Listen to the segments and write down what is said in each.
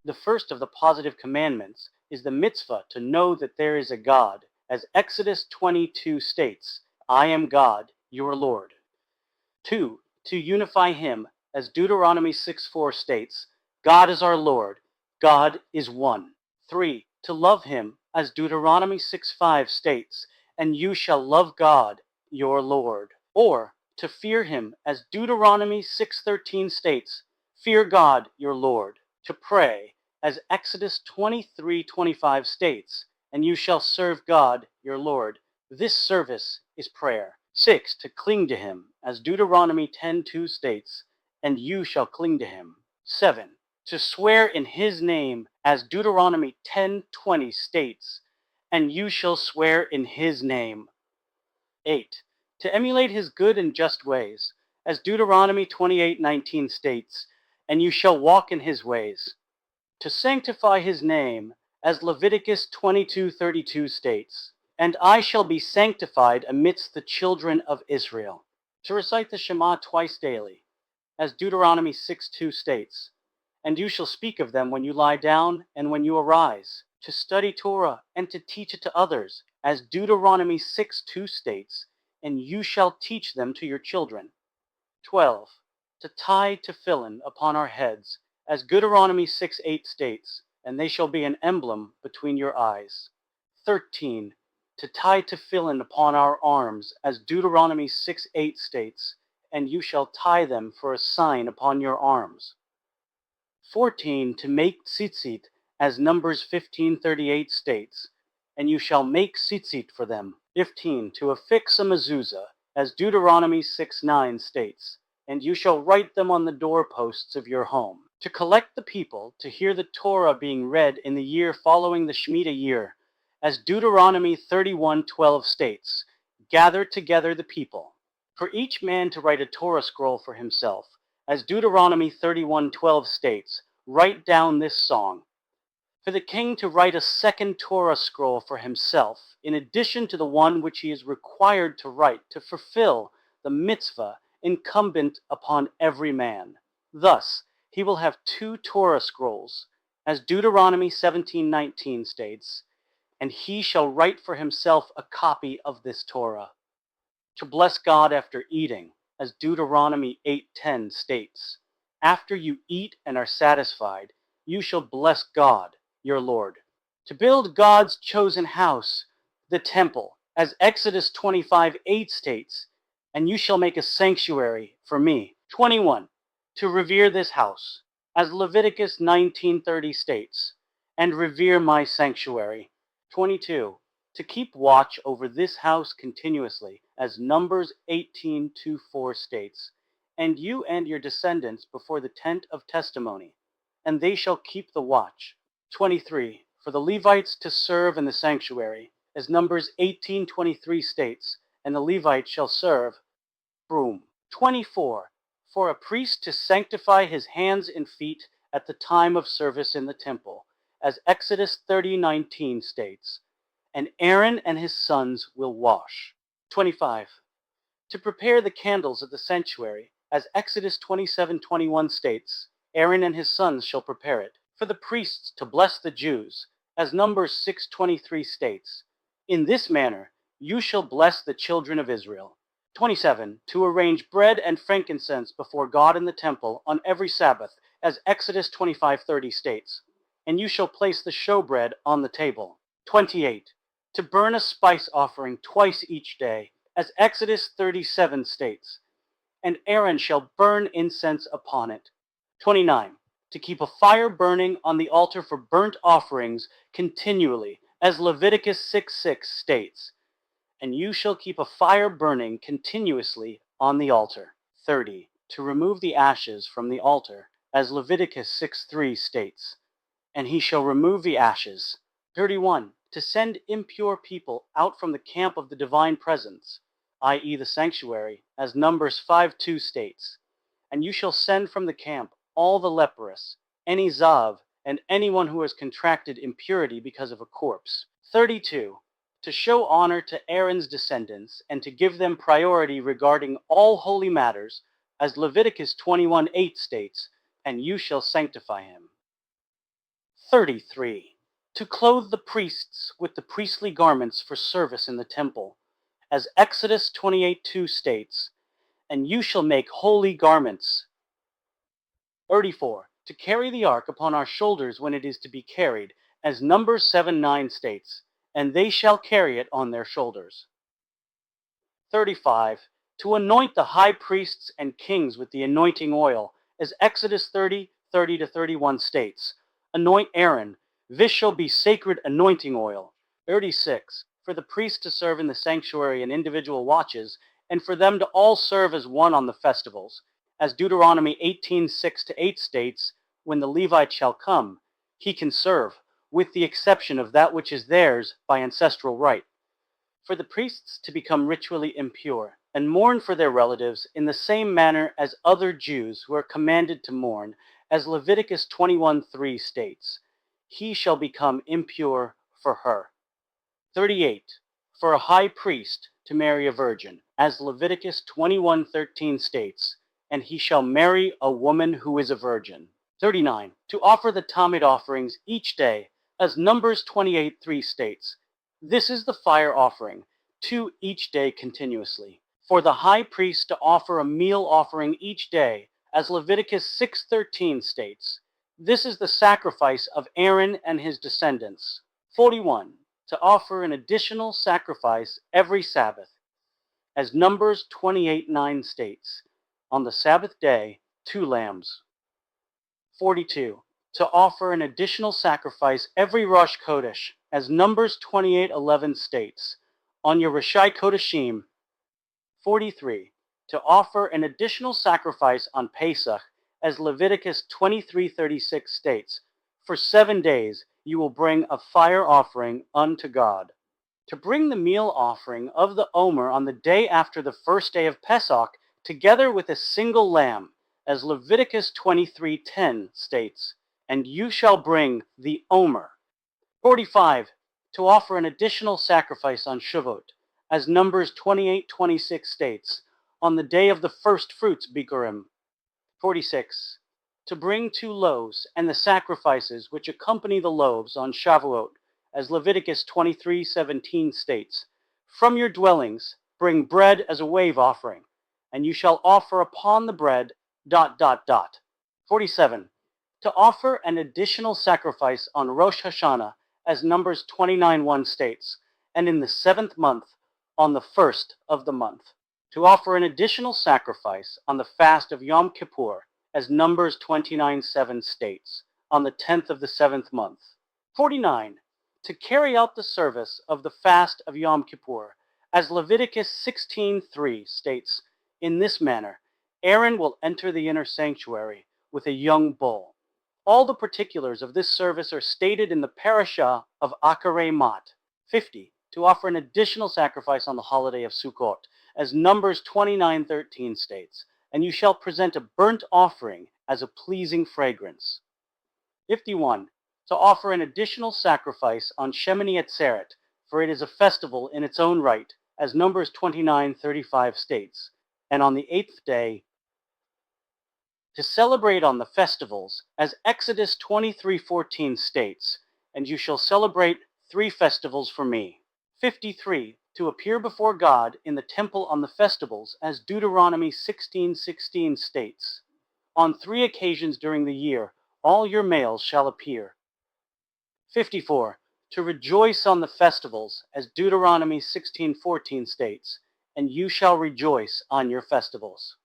The first of the positive commandments is the mitzvah to know that there is a God, as Exodus 22 states, I am God, your Lord. 2. To unify him, as Deuteronomy 6:4 states, God is our Lord, God is one. 3. To love him, as Deuteronomy 6:5 states, and you shall love God, your Lord. Or to fear him, as Deuteronomy 6:13 states, fear God, your Lord. To pray, as Exodus 23:25 states, and you shall serve God, your Lord. This service is prayer. 6. To cling to him, as Deuteronomy 10:2 states, and you shall cling to him. 7. To swear in his name, as Deuteronomy 10:20 states, and you shall swear in his name. 8. To emulate his good and just ways, as Deuteronomy 28:19 states, and you shall walk in his ways. To sanctify his name, as Leviticus 22:32 states, and I shall be sanctified amidst the children of Israel. To recite the Shema twice daily, as Deuteronomy 6:2 states, and you shall speak of them when you lie down and when you arise. To study Torah and to teach it to others, as Deuteronomy 6:2 states, and you shall teach them to your children. 12. To tie tefillin upon our heads, as Deuteronomy 6:8 states, and they shall be an emblem between your eyes. 13. To tie tefillin upon our arms, as Deuteronomy 6:8 states, and you shall tie them for a sign upon your arms. 14. To make tzitzit, as Numbers 15:38 states, and you shall make tzitzit for them. 15. To affix a mezuzah, as Deuteronomy 6:9 states, and you shall write them on the doorposts of your home. To collect the people to hear the Torah being read in the year following the Shemitah year, as Deuteronomy 31:12 states, gather together the people. For each man to write a Torah scroll for himself, as Deuteronomy 31:12 states, write down this song. For the king to write a second Torah scroll for himself, in addition to the one which he is required to write to fulfill the mitzvah incumbent upon every man. Thus, he will have 2 Torah scrolls, as Deuteronomy 17:19 states, and he shall write for himself a copy of this Torah. To bless God after eating, as Deuteronomy 8:10 states, after you eat and are satisfied, you shall bless God, your Lord. To build God's chosen house, the temple, as Exodus 25:8 states, and you shall make a sanctuary for me. 21. To revere this house, as Leviticus 19:30 states, and revere my sanctuary. 22. To keep watch over this house continuously, as Numbers 18:2-4 states, and you and your descendants before the tent of testimony, and they shall keep the watch. 23. For the Levites to serve in the sanctuary, as Numbers 18:23 states, and the Levites shall serve. 24. For a priest to sanctify his hands and feet at the time of service in the temple, as Exodus 30:19 states, and Aaron and his sons will wash. 25. To prepare the candles of the sanctuary, as Exodus 27:21 states, Aaron and his sons shall prepare it. For the priests to bless the Jews, as Numbers 6:23 states, in this manner you shall bless the children of Israel. 27. To arrange bread and frankincense before God in the temple on every Sabbath, as Exodus 25:30 states, and you shall place the showbread on the table. 28. To burn a spice offering twice each day, as Exodus 37 states, and Aaron shall burn incense upon it. 29. To keep a fire burning on the altar for burnt offerings continually, as Leviticus 6:6 states, and you shall keep a fire burning continuously on the altar. 30. To remove the ashes from the altar, as Leviticus 6:3 states, and he shall remove the ashes. 31. To send impure people out from the camp of the divine presence, i.e. the sanctuary, as Numbers 5:2 states, and you shall send from the camp all the leprous, any zav, and anyone who has contracted impurity because of a corpse. 32. To show honor to Aaron's descendants and to give them priority regarding all holy matters, as Leviticus 21:8 states, and you shall sanctify him. 33. To clothe the priests with the priestly garments for service in the temple, as Exodus 28:2 states, and you shall make holy garments. 34. To carry the ark upon our shoulders when it is to be carried, as Numbers 7:9 states, and they shall carry it on their shoulders. 35. To anoint the high priests and kings with the anointing oil, as Exodus 30:30-31 states, anoint Aaron, this shall be sacred anointing oil. 36. For the priests to serve in the sanctuary in individual watches, and for them to all serve as one on the festivals, as Deuteronomy 18:6-8 states, when the Levite shall come, he can serve, with the exception of that which is theirs by ancestral right. For the priests to become ritually impure, and mourn for their relatives in the same manner as other Jews who are commanded to mourn, as Leviticus 21:3 states, he shall become impure for her. 38. For a high priest to marry a virgin, as Leviticus 21:13 states, and he shall marry a woman who is a virgin. 39. To offer the Tamid offerings each day, as Numbers 28:3 states, this is the fire offering, 2 each day continuously. For the high priest to offer a meal offering each day, as Leviticus 6:13 states, this is the sacrifice of Aaron and his descendants. 41. To offer an additional sacrifice every Sabbath, as Numbers 28:9 states, on the Sabbath day, 2 lambs. 42. To offer an additional sacrifice every Rosh Chodesh, as Numbers 28:11 states, on your Rishai Kodeshim. 43. To offer an additional sacrifice on Pesach, as Leviticus 23:36 states, for 7 days you will bring a fire offering unto God. To bring the meal offering of the Omer on the day after the first day of Pesach, together with a single lamb, as Leviticus 23:10 states, and you shall bring the Omer. 45. To offer an additional sacrifice on Shavuot, as Numbers 28:26 states, on the day of the first fruits Bikurim. 46. To bring 2 loaves and the sacrifices which accompany the loaves on Shavuot, as Leviticus 23:17 states, from your dwellings bring bread as a wave offering, and you shall offer upon the bread ... 47. To offer an additional sacrifice on Rosh Hashanah, as Numbers 29:1 states, and in the 7th month, on the 1st of the month. To offer an additional sacrifice on the fast of Yom Kippur, as Numbers 29:7 states, on the 10th of the 7th month. 49. To carry out the service of the fast of Yom Kippur, as Leviticus 16:3 states, in this manner, Aaron will enter the inner sanctuary with a young bull. All the particulars of this service are stated in the parashah of Acharei Mat. 50. To offer an additional sacrifice on the holiday of Sukkot, as Numbers 29:13 states, and you shall present a burnt offering as a pleasing fragrance. 51. To offer an additional sacrifice on Shemini Atzeret, for it is a festival in its own right, as Numbers 29:35 states, and on the 8th day, to celebrate on the festivals, as Exodus 23:14 states, and you shall celebrate 3 festivals for me. 53. To appear before God in the temple on the festivals, as Deuteronomy 16:16 states, on 3 occasions during the year, all your males shall appear. 54. To rejoice on the festivals, as Deuteronomy 16:14 states, and you shall rejoice on your festivals.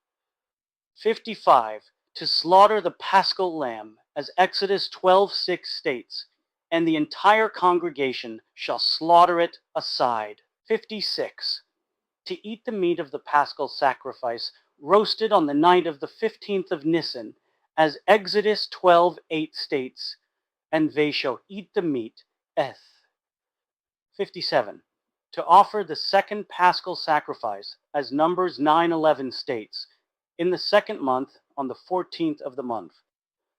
55. To slaughter the paschal lamb, as Exodus 12:6 states, and the entire congregation shall slaughter it aside. 56. To eat the meat of the paschal sacrifice, roasted on the night of the 15th of Nisan, as Exodus 12:8 states, and they shall eat the meat, eth. 57. To offer the second paschal sacrifice, as Numbers 9:11 states, in the 2nd month, on the 14th of the month.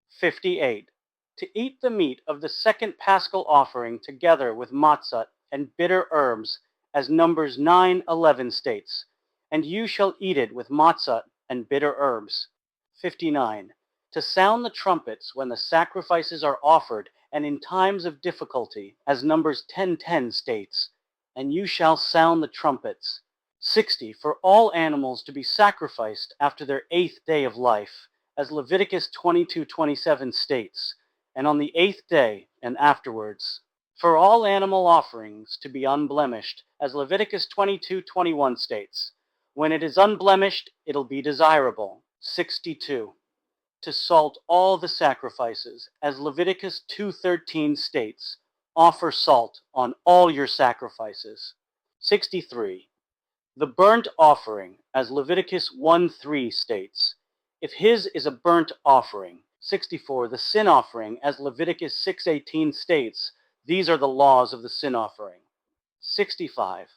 58. To eat the meat of the second paschal offering together with matzah and bitter herbs, as Numbers 9:11 states, and you shall eat it with matzah and bitter herbs. 59. To sound the trumpets when the sacrifices are offered, and in times of difficulty, as Numbers 10:10 states, and you shall sound the trumpets. 60. For all animals to be sacrificed after their 8th day of life, as Leviticus 22:27 states, and on the 8th day and afterwards. For all animal offerings to be unblemished, as Leviticus 22:21 states. When it is unblemished, it'll be desirable. 62. To salt all the sacrifices, as Leviticus 2:13 states. Offer salt on all your sacrifices. 63. The burnt offering, as Leviticus 1:3 states. If his is a burnt offering. 64. The sin offering, as Leviticus 6:18 states. These are the laws of the sin offering. 65.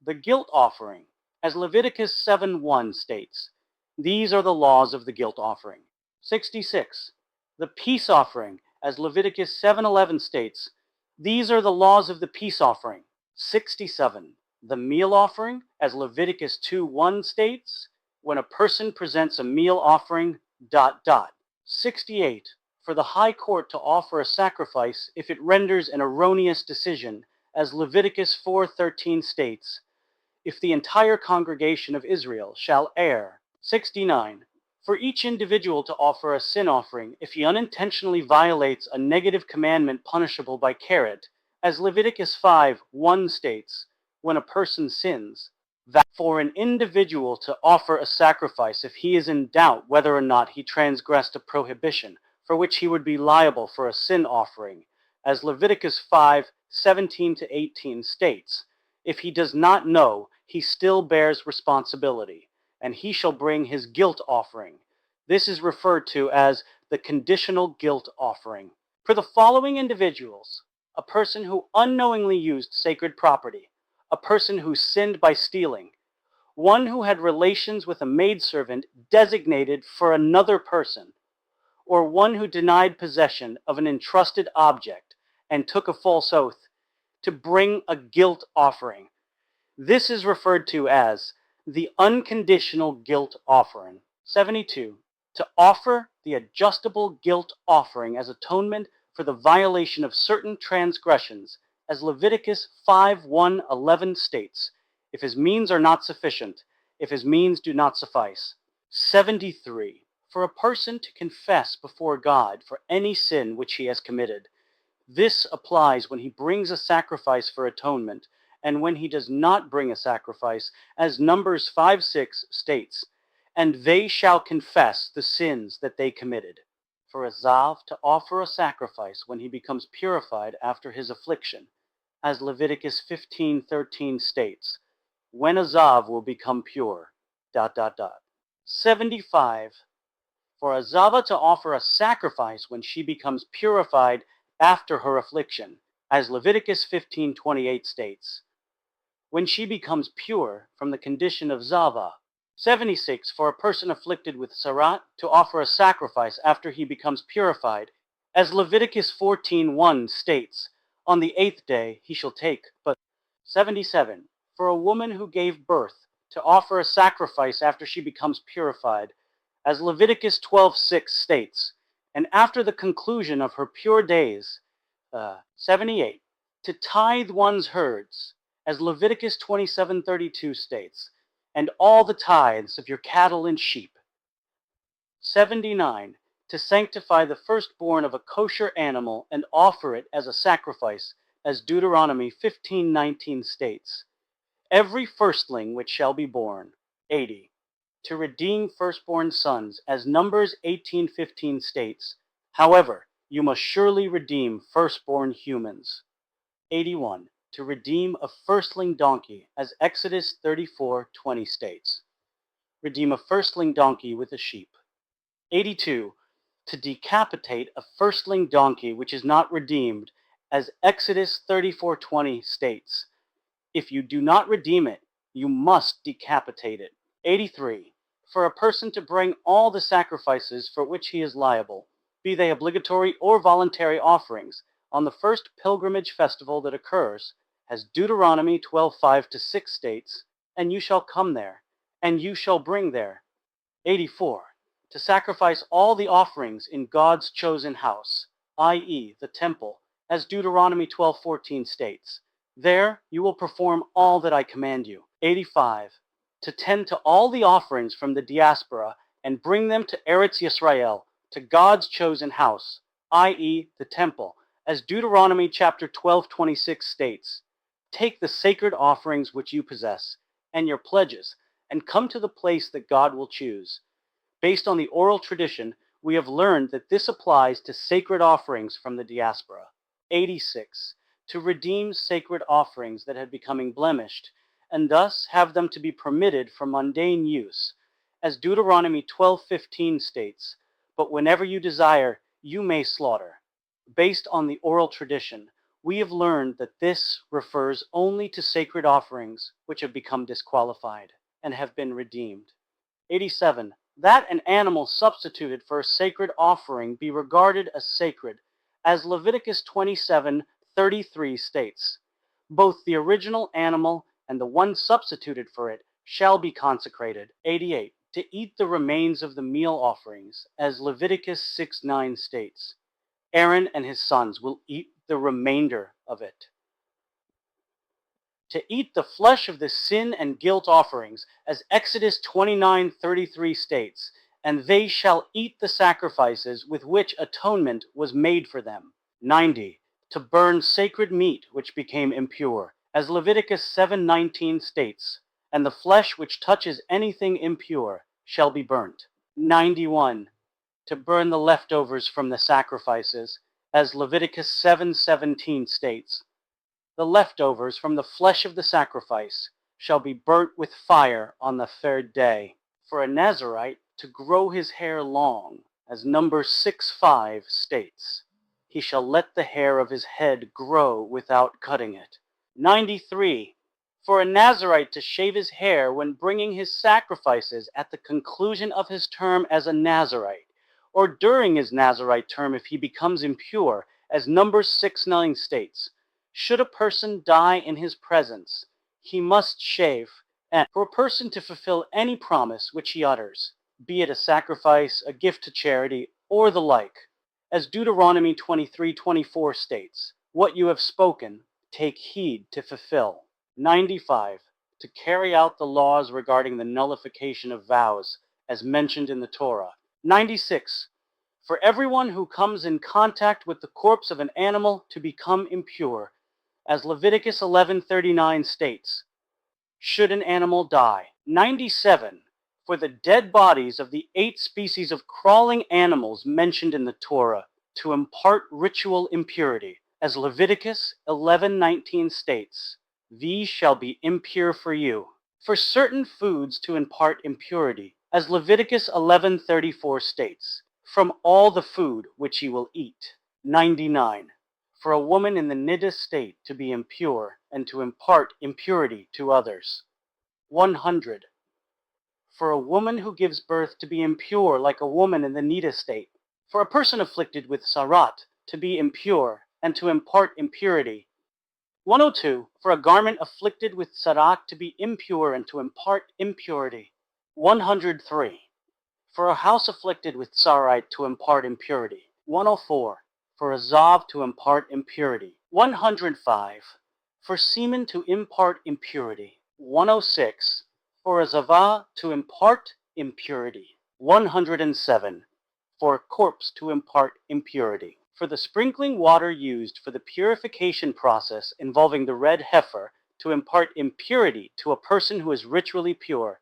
The guilt offering, as Leviticus 7:1 states. These are the laws of the guilt offering. 66. The peace offering, as Leviticus 7:11 states. These are the laws of the peace offering. 67. The meal offering, as Leviticus 2:1 states. When a person presents a meal offering, ... 68. For the high court to offer a sacrifice if it renders an erroneous decision, as Leviticus 4:13 states, if the entire congregation of Israel shall err. 69. For each individual to offer a sin offering if he unintentionally violates a negative commandment punishable by karet, as Leviticus 5:1 states, when a person sins. That for an individual to offer a sacrifice if he is in doubt whether or not he transgressed a prohibition, for which he would be liable for a sin offering, as Leviticus 5:17-18 states. If he does not know, he still bears responsibility, and he shall bring his guilt offering. This is referred to as the conditional guilt offering. For the following individuals: a person who unknowingly used sacred property, a person who sinned by stealing, one who had relations with a maidservant designated for another person, or one who denied possession of an entrusted object and took a false oath, to bring a guilt offering. This is referred to as the unconditional guilt offering. 72. To offer the adjustable guilt offering as atonement for the violation of certain transgressions, as Leviticus 5:1-11 states, if his means are not sufficient, if his means do not suffice. 73. For a person to confess before God for any sin which he has committed. This applies when he brings a sacrifice for atonement, and when he does not bring a sacrifice, as Numbers 5:6 states, and they shall confess the sins that they committed. For a Zav to offer a sacrifice when he becomes purified after his affliction, as Leviticus 15:13 states, when a Zav will become pure, ... 75. For a Zava to offer a sacrifice when she becomes purified after her affliction, as Leviticus 15:28 states, when she becomes pure from the condition of Zava. 76. For a person afflicted with Sarat to offer a sacrifice after he becomes purified, as Leviticus 14:1 states, on the 8th day he shall take. But 77. For a woman who gave birth to offer a sacrifice after she becomes purified, as Leviticus 12:6 states, and after the conclusion of her pure days. 78. To tithe one's herds, as Leviticus 27:32 states, and all the tithes of your cattle and sheep. 79. To sanctify the firstborn of a kosher animal and offer it as a sacrifice, as Deuteronomy 15:19 states, every firstling which shall be born. 80. To redeem firstborn sons, as Numbers 18:15 states, however, you must surely redeem firstborn humans. 81. To redeem a firstling donkey, as Exodus 34:20 states. Redeem a firstling donkey with a sheep. 82. To decapitate a firstling donkey which is not redeemed, as Exodus 34:20 states. If you do not redeem it, you must decapitate it. 83. For a person to bring all the sacrifices for which he is liable, be they obligatory or voluntary offerings, on the first pilgrimage festival that occurs, as Deuteronomy 12:5-6 states, and you shall come there, and you shall bring there. 84. To sacrifice all the offerings in God's chosen house, i.e., the temple, as Deuteronomy 12:14 states. There you will perform all that I command you. 85. To tend to all the offerings from the diaspora and bring them to Eretz Yisrael, to God's chosen house, i.e., the temple, as Deuteronomy chapter 12:26 states. Take the sacred offerings which you possess, and your pledges, and come to the place that God will choose. Based on the oral tradition, we have learned that this applies to sacred offerings from the diaspora. 86. To redeem sacred offerings that had become blemished, and thus have them to be permitted for mundane use, as Deuteronomy 12:15 states, but whenever you desire, you may slaughter. Based on the oral tradition, we have learned that this refers only to sacred offerings which have become disqualified and have been redeemed. 87. That an animal substituted for a sacred offering be regarded as sacred, as Leviticus 27:33 states. Both the original animal and the one substituted for it shall be consecrated. 88. To eat the remains of the meal offerings, as Leviticus 6:9 states. Aaron and his sons will eat the remainder of it. To eat the flesh of the sin and guilt offerings, as Exodus 29:33 states, and they shall eat the sacrifices with which atonement was made for them. 90. To burn sacred meat which became impure, as Leviticus 7:19 states, and the flesh which touches anything impure shall be burnt. 91. To burn the leftovers from the sacrifices, as Leviticus 7:17 states. The leftovers from the flesh of the sacrifice shall be burnt with fire on the third day. For a Nazirite to grow his hair long, as Numbers 6:5 states, he shall let the hair of his head grow without cutting it. 93. For a Nazirite to shave his hair when bringing his sacrifices at the conclusion of his term as a Nazirite, or during his Nazirite term if he becomes impure, as Numbers 6:9 states. Should a person die in his presence, he must shave, and for a person to fulfill any promise which he utters, be it a sacrifice, a gift to charity, or the like, as Deuteronomy 23:24 states, what you have spoken, take heed to fulfill. 95. To carry out the laws regarding the nullification of vows, as mentioned in the Torah. 96. For everyone who comes in contact with the corpse of an animal to become impure, as Leviticus 11:39 states, should an animal die. 97. For the dead bodies of the 8 species of crawling animals mentioned in the Torah to impart ritual impurity, as Leviticus 11:19 states, these shall be impure for you. For certain foods to impart impurity, as Leviticus 11:34 states, from all the food which ye will eat. 99. For a woman in the niddah state to be impure and to impart impurity to others. 100. For a woman who gives birth to be impure like a woman in the niddah state. For a person afflicted with sarat to be impure and to impart impurity. 102. For a garment afflicted with sarat to be impure and to impart impurity. 103. For a house afflicted with sarat to impart impurity. 104. For a zav to impart impurity. 105. For semen to impart impurity. 106. For a zavah to impart impurity. 107. For a corpse to impart impurity. For the sprinkling water used for the purification process involving the red heifer to impart impurity to a person who is ritually pure,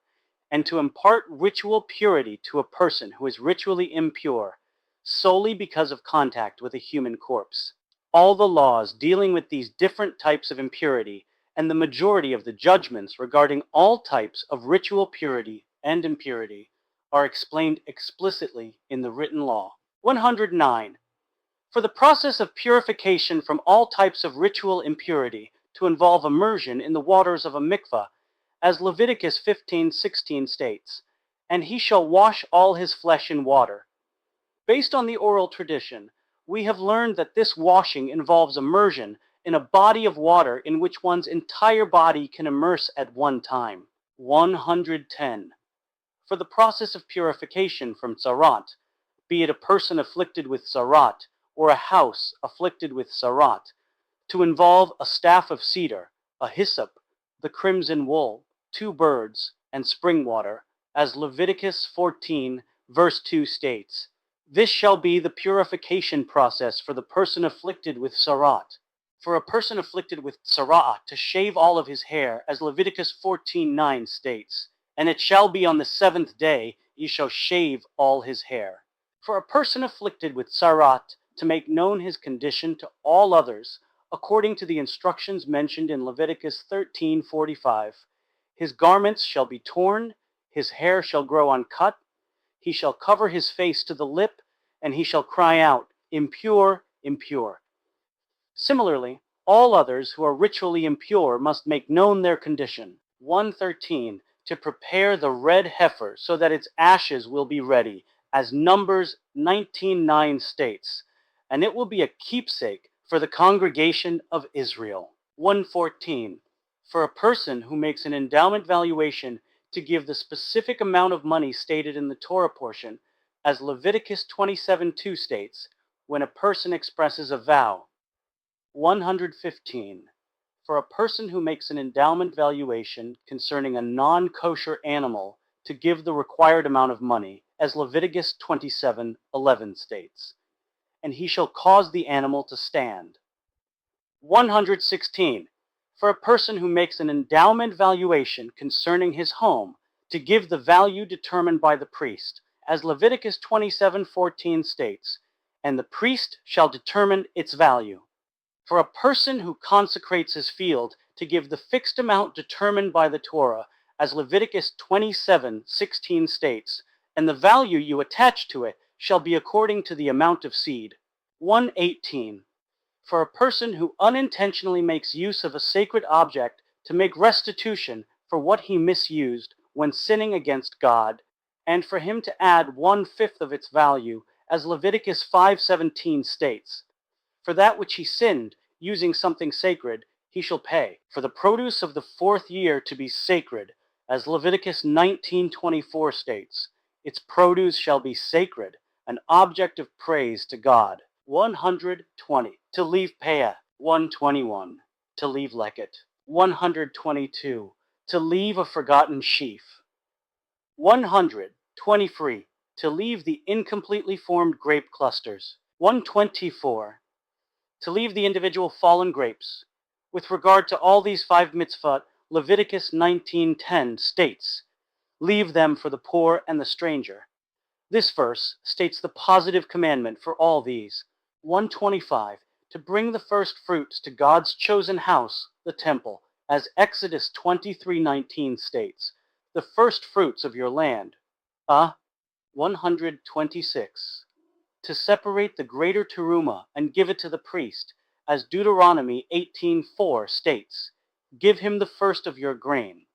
and to impart ritual purity to a person who is ritually impure, solely because of contact with a human corpse. All the laws dealing with these different types of impurity, and the majority of the judgments regarding all types of ritual purity and impurity, are explained explicitly in the written law. 109. For the process of purification from all types of ritual impurity to involve immersion in the waters of a mikvah, as Leviticus 15:16 states, and he shall wash all his flesh in water. Based on the oral tradition, we have learned that this washing involves immersion in a body of water in which one's entire body can immerse at one time. 110. For the process of purification from sarat, be it a person afflicted with sarat or a house afflicted with sarat, to involve a staff of cedar, a hyssop, the crimson wool, 2 birds, and spring water, as Leviticus 14, verse 2 states. This shall be the purification process for the person afflicted with sarat. For a person afflicted with sarat to shave all of his hair, as Leviticus 14:9 states, and it shall be on the 7th day ye shall shave all his hair. For a person afflicted with sarat to make known his condition to all others, according to the instructions mentioned in Leviticus 13:45, his garments shall be torn, his hair shall grow uncut, he shall cover his face to the lip, and he shall cry out, impure, impure. Similarly, all others who are ritually impure must make known their condition. 113. To prepare the red heifer so that its ashes will be ready, as Numbers 19:9 states, and it will be a keepsake for the congregation of Israel. 114. For a person who makes an endowment valuation to give the specific amount of money stated in the Torah portion, as Leviticus 27:2 states, when a person expresses a vow. 115. For a person who makes an endowment valuation concerning a non-kosher animal to give the required amount of money, as Leviticus 27:11 states, and he shall cause the animal to stand. 116. For a person who makes an endowment valuation concerning his home to give the value determined by the priest, as Leviticus 27:14 states, and the priest shall determine its value. For a person who consecrates his field to give the fixed amount determined by the Torah, as Leviticus 27:16 states, and the value you attach to it shall be according to the amount of seed. 118. For a person who unintentionally makes use of a sacred object to make restitution for what he misused when sinning against God, and for him to add 1/5 of its value, as Leviticus 5:17 states, for that which he sinned, using something sacred, he shall pay. For the produce of the 4th year to be sacred, as Leviticus 19:24 states, its produce shall be sacred, an object of praise to God. 120. To leave Peah. 121. To leave Leket. 122. To leave a forgotten sheaf. 123. To leave the incompletely formed grape clusters. 124. To leave the individual fallen grapes. With regard to all these 5 mitzvot, Leviticus 19:10 states, leave them for the poor and the stranger. This verse states the positive commandment for all these. 125. To bring the first fruits to God's chosen house, the temple, as Exodus 23:19 states, the first fruits of your land. 126. To separate the greater teruma and give it to the priest, as Deuteronomy 18:4 states, give him the first of your grain.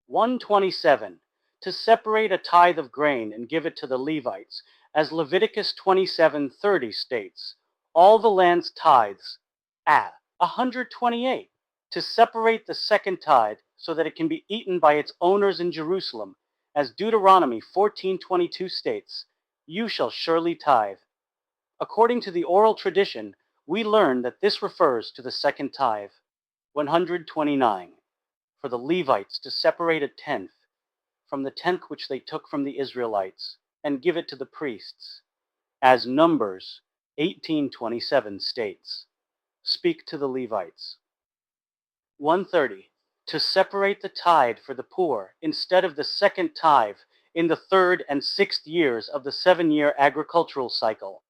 127. To separate a tithe of grain and give it to the Levites, as Leviticus 27:30 states, all the land's tithes. 128. To separate the second tithe so that it can be eaten by its owners in Jerusalem, as Deuteronomy 14:22 states, you shall surely tithe. According to the oral tradition, we learn that this refers to the second tithe. 129. For the Levites to separate a tenth from the tenth which they took from the Israelites, and give it to the priests, as Numbers 18:27 states, speak to the Levites. 130. To separate the tithe for the poor instead of the second tithe in the 3rd and 6th years of the 7-year agricultural cycle,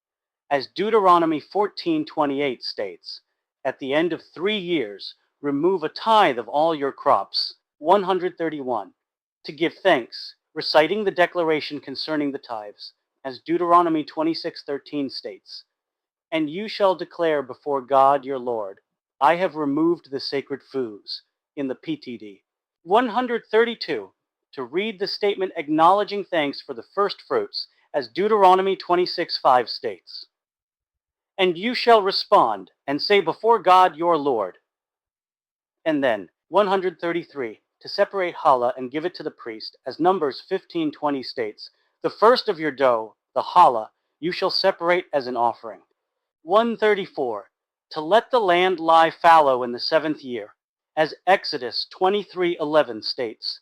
as Deuteronomy 14:28 states, at the end of 3 years, remove a tithe of all your crops. 131. To give thanks, reciting the declaration concerning the tithes, as Deuteronomy 26:13 states, and you shall declare before God your Lord, I have removed the sacred foods, in the PTD. 132. To read the statement acknowledging thanks for the first fruits, as Deuteronomy 26:5 states, and you shall respond and say before God your Lord. And then 133. To separate challah and give it to the priest, as Numbers 15:20 states, the first of your dough, the challah, you shall separate as an offering. 134. To let the land lie fallow in the 7th year, as Exodus 23:11 states.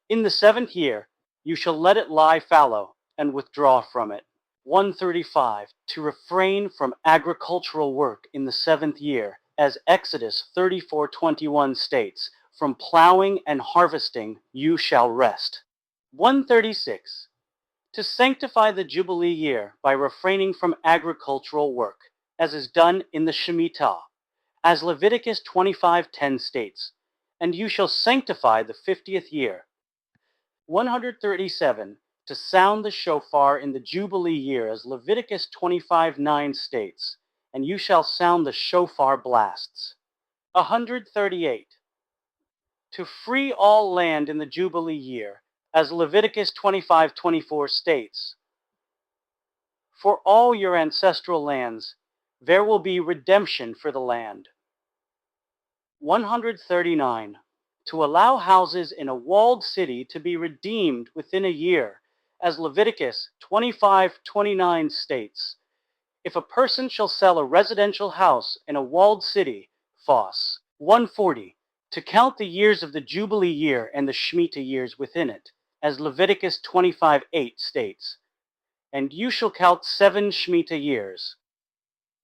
In the 7th year you shall let it lie fallow, and withdraw from it. 135. To refrain from agricultural work in the 7th year, as Exodus 34:21 states. From plowing and harvesting you shall rest. 136. To sanctify the Jubilee year by refraining from agricultural work, as is done in the Shemitah, as Leviticus 25:10 states, and you shall sanctify the 50th year. 137. To sound the shofar in the Jubilee year, as Leviticus 25:9 states, and you shall sound the shofar blasts. 138. To free all land in the Jubilee year, as Leviticus 25:24 states. For all your ancestral lands, there will be redemption for the land. 139. To allow houses in a walled city to be redeemed within a year, as Leviticus 25:29 states. If a person shall sell a residential house in a walled city, Fos. 140. To count the years of the Jubilee year and the Shemitah years within it, as Leviticus 25:8 states. And you shall count 7 Shemitah years.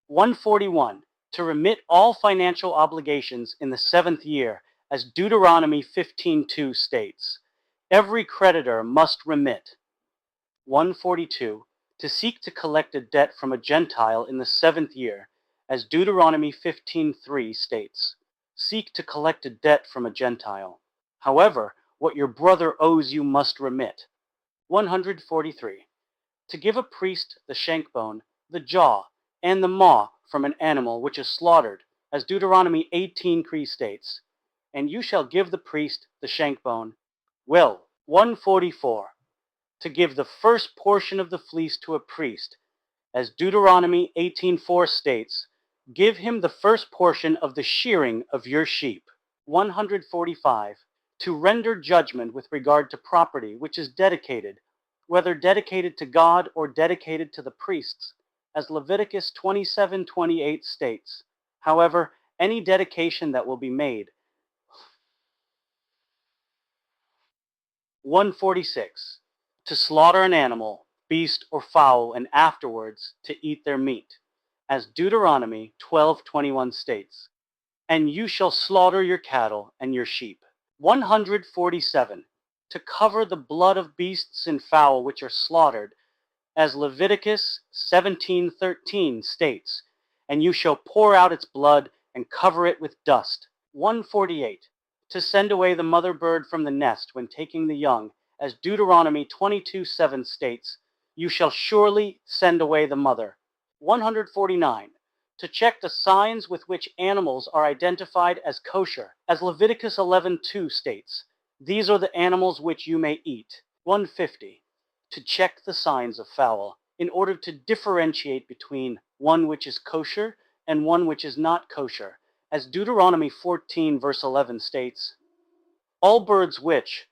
141. To remit all financial obligations in the 7th year, as Deuteronomy 15:2 states. Every creditor must remit. 142. To seek to collect a debt from a Gentile in the 7th year, as Deuteronomy 15:3 states. Seek to collect a debt from a Gentile. However, what your brother owes you must remit. 143. To give a priest the shank bone, the jaw, and the maw from an animal which is slaughtered, as Deuteronomy 18:3 states, and you shall give the priest the shank bone. Will. 144. To give the first portion of the fleece to a priest, as Deuteronomy 18:4 states, give him the first portion of the shearing of your sheep. 145. To render judgment with regard to property which is dedicated, whether dedicated to God or dedicated to the priests, as Leviticus 27:28 states. However, any dedication that will be made. 146. To slaughter an animal, beast, or fowl, and afterwards to eat their meat, as Deuteronomy 12:21 states. And you shall slaughter your cattle and your sheep. 147. To cover the blood of beasts and fowl which are slaughtered, as Leviticus 17:13 states, and you shall pour out its blood and cover it with dust. 148. To send away the mother bird from the nest when taking the young, as Deuteronomy 22:7 states, you shall surely send away the mother. 149. To check the signs with which animals are identified as kosher, as Leviticus 11:2 states. These are the animals which you may eat. 150. To check the signs of fowl, in order to differentiate between one which is kosher and one which is not kosher, as Deuteronomy 14 verse 11 states. All birds which,